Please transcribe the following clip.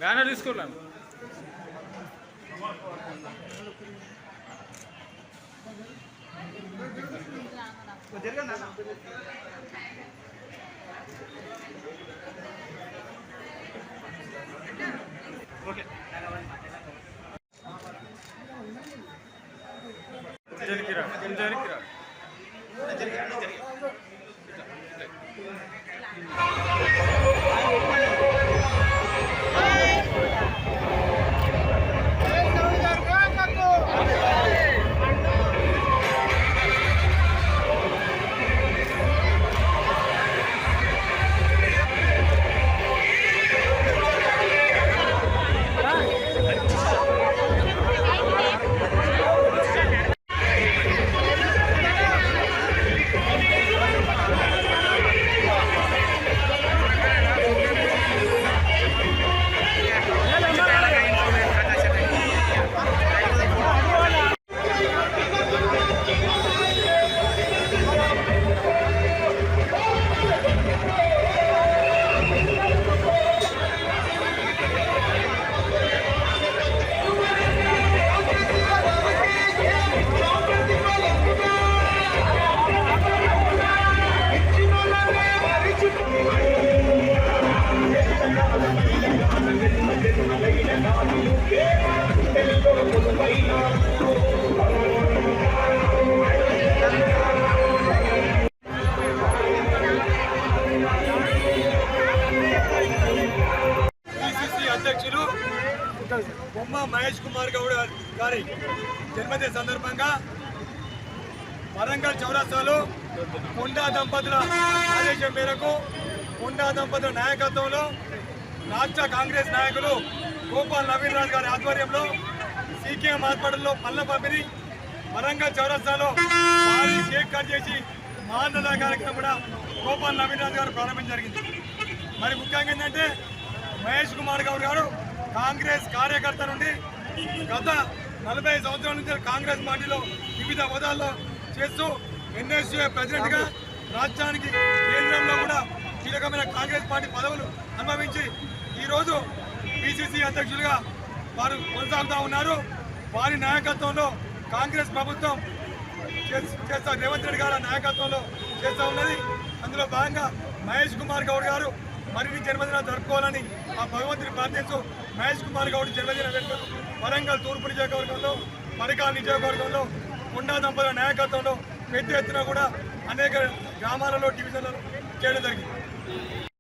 గానా తీసుకోలేం okay జరిగిరా అధ్యక్షులు బొమ్మ మహేష్ కుమార్ గౌడ్ గారి జన్మదిన సందర్భంగా వరంగల్ చౌరస్తాలో కొండా దంపతుల ఆదేశం మేరకు కొండా దంపతుల నాయకత్వంలో రాష్ట్ర కాంగ్రెస్ నాయకులు గోపాల్ నవీన్ రాజ్ గారి ఆధ్వర్యంలో సీకేఎం హాస్పిటల్లో పళ్ళ పంపిణీ వరంగల్ చౌరస్తాలో భారీ కేక్ కట్ చేసి మహాన్నద కార్యక్రమం కూడా గోపాల్ నవీన్ రాజ్ గారు ప్రారంభించడం జరిగింది. మరి ముఖ్యంగా ఏంటంటే మహేష్ కుమార్ గౌడ్ గారు కాంగ్రెస్ కార్యకర్త నుండి గత 40 సంవత్సరాల నుంచి కాంగ్రెస్ పార్టీలో వివిధ హోదాల్లో చేస్తూ ఎన్ఎస్యూఏ ప్రెసిడెంట్గా రాష్ట్రానికి కేంద్రంలో కూడా కీలకమైన కాంగ్రెస్ పార్టీ పదవులు అనుభవించి ఈరోజు పిసిసి అధ్యక్షులుగా వారు కొనసాగుతూ ఉన్నారు. వారి నాయకత్వంలో కాంగ్రెస్ ప్రభుత్వం రేవంత్ రెడ్డి గారి నాయకత్వంలో చేస్తూ ఉన్నది. అందులో భాగంగా మహేష్ కుమార్ గౌడ్ గారు మరిన్ని జన్మదినాలు జరుపుకోవాలని ఆ భగవంతుని ప్రార్థిస్తూ మహేష్ కుమార్ గౌడ్ జన్మదిన వేడుకలు వరంగల్ తూర్పు నియోజకవర్గంలో పరికాల్ నియోజకవర్గంలో కొండా దంపతుల నాయకత్వంలో పెద్ద ఎత్తున కూడా అనేక గ్రామాలలో డివిజన్లలో చేయడం జరిగింది.